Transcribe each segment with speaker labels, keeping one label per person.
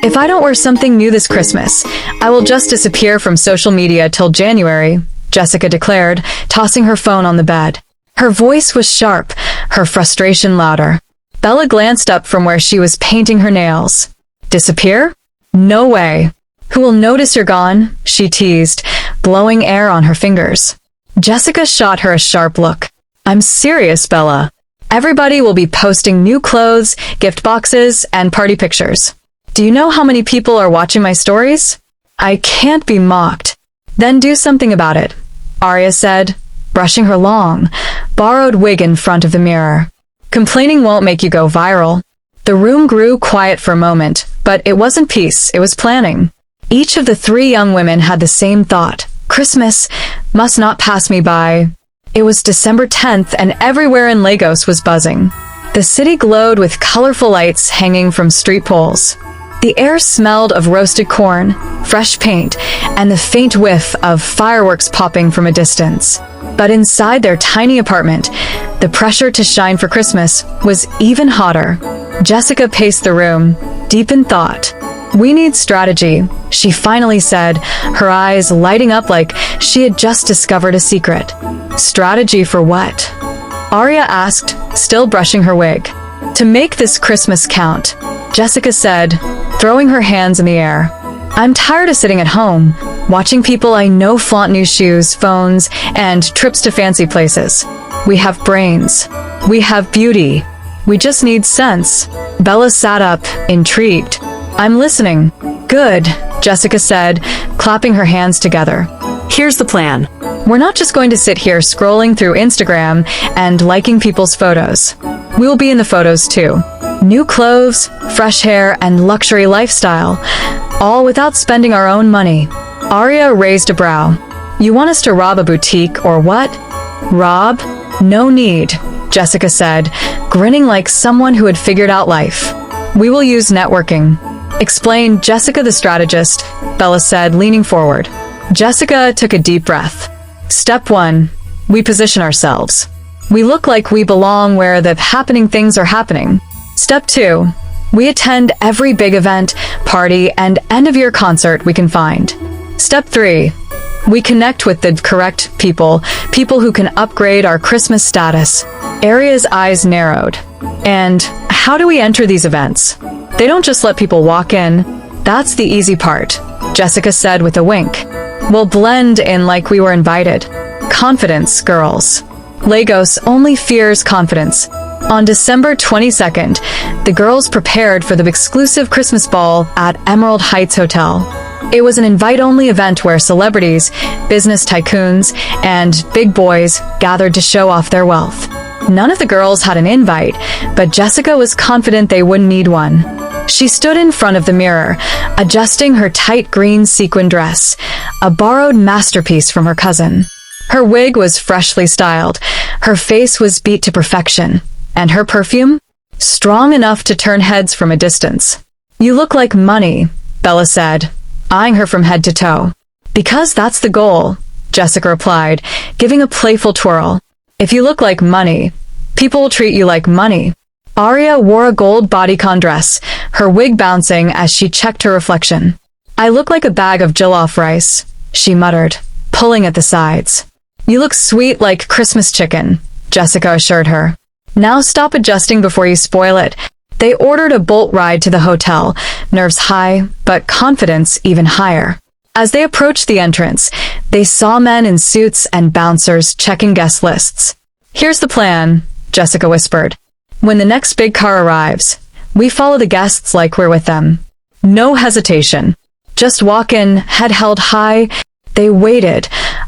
Speaker 1: If I don't wear something new this Christmas, I will just disappear from social media till January, Jessica declared, tossing her phone on the bed. Her voice was sharp, her frustration louder. Bella glanced up from where she was painting her nails. Disappear? No way. Who will notice you're gone? She teased, blowing air on her fingers. Jessica shot her a sharp look. I'm serious, Bella. Everybody will be posting new clothes, gift boxes, and party pictures. Do you know how many people are watching my stories? I can't be mocked. Then do something about it, Aria said, brushing her long, borrowed wig in front of the mirror. Complaining won't make you go viral. The room grew quiet for a moment, but it wasn't peace, it was planning. Each of the three young women had the same thought. Christmas must not pass me by. It was December 10th and everywhere in Lagos was buzzing. The city glowed with colorful lights hanging from street poles. The air smelled of roasted corn, fresh paint, and the faint whiff of fireworks popping from a distance. But inside their tiny apartment, the pressure to shine for Christmas was even hotter. Jessica paced the room, deep in thought. We need strategy, she finally said, her eyes lighting up like she had just discovered a secret. Strategy for what? Aria asked, still brushing her wig. To make this Christmas count, Jessica said, throwing her hands in the air. I'm tired of sitting at home, watching people I know flaunt new shoes, phones, and trips to fancy places. We have brains. We have beauty. We just need sense. Bella sat up, intrigued. I'm listening. Good, Jessica said, clapping her hands together. Here's the plan. We're not just going to sit here scrolling through Instagram and liking people's photos. We will be in the photos too. New clothes, fresh hair, and luxury lifestyle, all without spending our own money. Aria raised a brow. You want us to rob a boutique or what? Rob? No need, Jessica said, grinning like someone who had figured out life. We will use networking. Explain, Jessica the strategist, Bella said, leaning forward. Jessica took a deep breath. Step 1. We position ourselves. We look like we belong where the happening things are happening. Step 2. We attend every big event, party, and end-of-year concert we can find. Step 3. We connect with the correct people who can upgrade our Christmas status. Aria's eyes narrowed. And how do we enter these events? They don't just let people walk in. That's the easy part, Jessica said with a wink. We'll blend in like we were invited. Confidence, girls. Lagos only fears confidence. On December 22nd, the girls prepared for the exclusive Christmas ball at Emerald Heights Hotel. It was an invite-only event where celebrities, business tycoons, and big boys gathered to show off their wealth. None of the girls had an invite, but Jessica was confident they wouldn't need one. She stood in front of the mirror, adjusting her tight green sequin dress, a borrowed masterpiece from her cousin. Her wig was freshly styled, her face was beat to perfection, and her perfume? Strong enough to turn heads from a distance. You look like money, Bella said, eyeing her from head to toe. Because that's the goal, Jessica replied, giving a playful twirl. If you look like money, people will treat you like money. Aria wore a gold bodycon dress, her wig bouncing as she checked her reflection. I look like a bag of jollof rice, she muttered, pulling at the sides. You look sweet like Christmas chicken, Jessica assured her. Now stop adjusting before you spoil it. They ordered a bolt ride to the hotel, nerves high, but confidence even higher. As they approached the entrance, they saw men in suits and bouncers checking guest lists. Here's the plan, Jessica whispered. When the next big car arrives, we follow the guests like we're with them. No hesitation. Just walk in, head held high. They waited,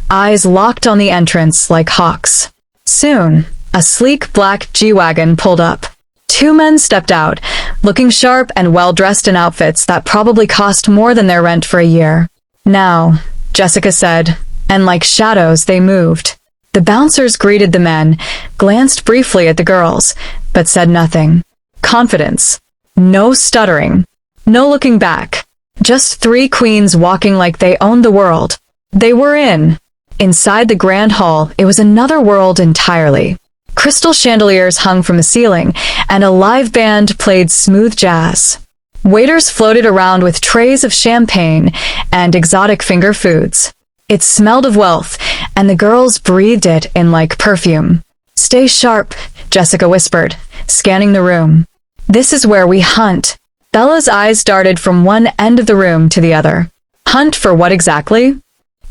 Speaker 1: eyes locked on the entrance like hawks. Soon, a sleek black G-Wagon pulled up. Two men stepped out, looking sharp and well-dressed in outfits that probably cost more than their rent for a year. Now, Jessica said, and like shadows they moved. The bouncers greeted the men, glanced briefly at the girls, but said nothing. Confidence. No stuttering. No looking back. Just three queens walking like they owned the world. They were in. Inside the grand hall, it was another world entirely. Crystal chandeliers hung from the ceiling, and a live band played smooth jazz. Waiters floated around with trays of champagne and exotic finger foods. It smelled of wealth, and the girls breathed it in like perfume. "Stay sharp," Jessica whispered, scanning the room. "This is where we hunt." Bella's eyes darted from one end of the room to the other. "Hunt for what exactly?"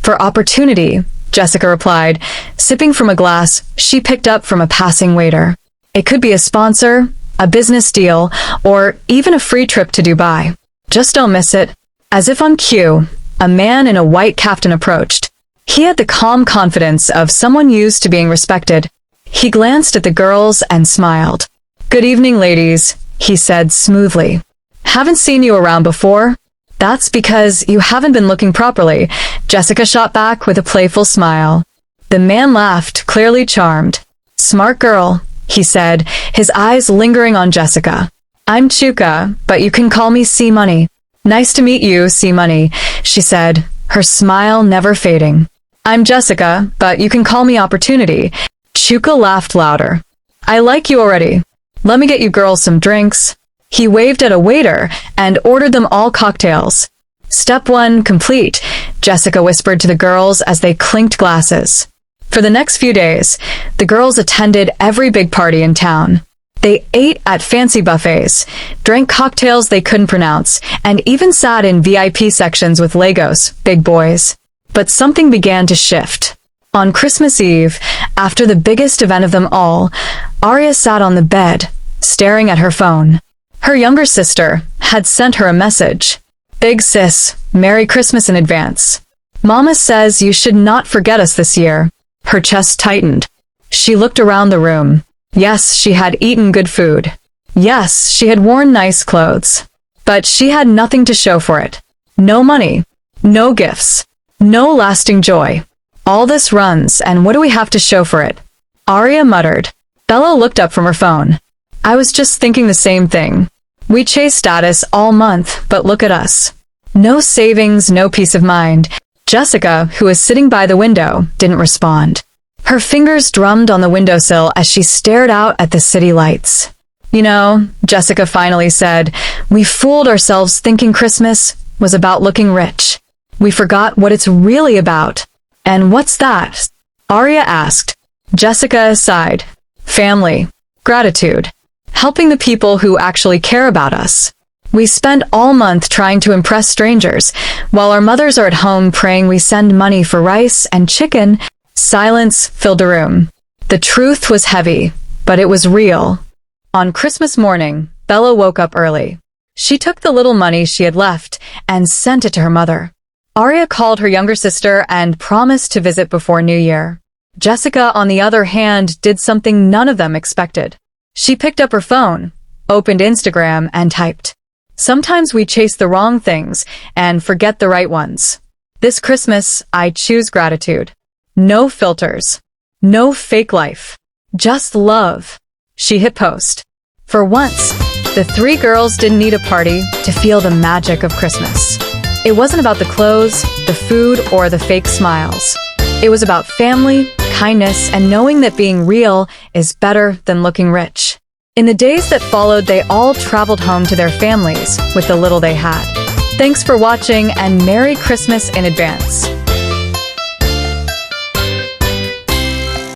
Speaker 1: "For opportunity," Jessica replied, sipping from a glass she picked up from a passing waiter. "It could be a sponsor, a business deal, or even a free trip to Dubai. Just don't miss it." As if on cue, a man in a white kaftan approached. He had the calm confidence of someone used to being respected. He glanced at the girls and smiled. "Good evening, ladies," he said smoothly. "Haven't seen you around before?" "That's because you haven't been looking properly," Jessica shot back with a playful smile. The man laughed, clearly charmed. "Smart girl," he said, his eyes lingering on Jessica. "I'm Chuka, but you can call me C-Money." "Nice to meet you, C-Money," she said, her smile never fading. "I'm Jessica, but you can call me Opportunity." Chuka laughed louder. "I like you already. Let me get you girls some drinks." He waved at a waiter and ordered them all cocktails. "Step 1 complete," Jessica whispered to the girls as they clinked glasses. For the next few days, the girls attended every big party in town. They ate at fancy buffets, drank cocktails they couldn't pronounce, and even sat in VIP sections with Legos, big boys. But something began to shift. On Christmas Eve, after the biggest event of them all, Aria sat on the bed, staring at her phone. Her younger sister had sent her a message. "Big sis, Merry Christmas in advance. Mama says you should not forget us this year." Her chest tightened. She looked around the room. Yes, she had eaten good food. Yes, she had worn nice clothes. But she had nothing to show for it. No money. No gifts. No lasting joy. "All this runs, and what do we have to show for it?" Aria muttered. Bella looked up from her phone. "I was just thinking the same thing. We chase status all month, but look at us. No savings, no peace of mind." Jessica, who was sitting by the window, didn't respond. Her fingers drummed on the windowsill as she stared out at the city lights. "You know," Jessica finally said, "we fooled ourselves thinking Christmas was about looking rich. We forgot what it's really about." "And what's that?" Aria asked. Jessica sighed. "Family. Gratitude. Helping the people who actually care about us. We spend all month trying to impress strangers, while our mothers are at home praying we send money for rice and chicken." Silence filled the room. The truth was heavy, but it was real. On Christmas morning, Bella woke up early. She took the little money she had left and sent it to her mother. Aria called her younger sister and promised to visit before New Year. Jessica, on the other hand, did something none of them expected. She picked up her phone, opened Instagram, and typed, "Sometimes we chase the wrong things and forget the right ones. This Christmas, I choose gratitude. No filters. No fake life. Just love." She hit post. For once, the three girls didn't need a party to feel the magic of Christmas. It wasn't about the clothes, the food, or the fake smiles. It was about family, kindness, and knowing that being real is better than looking rich. In the days that followed, they all traveled home to their families with the little they had. Thanks for watching, and Merry Christmas in advance.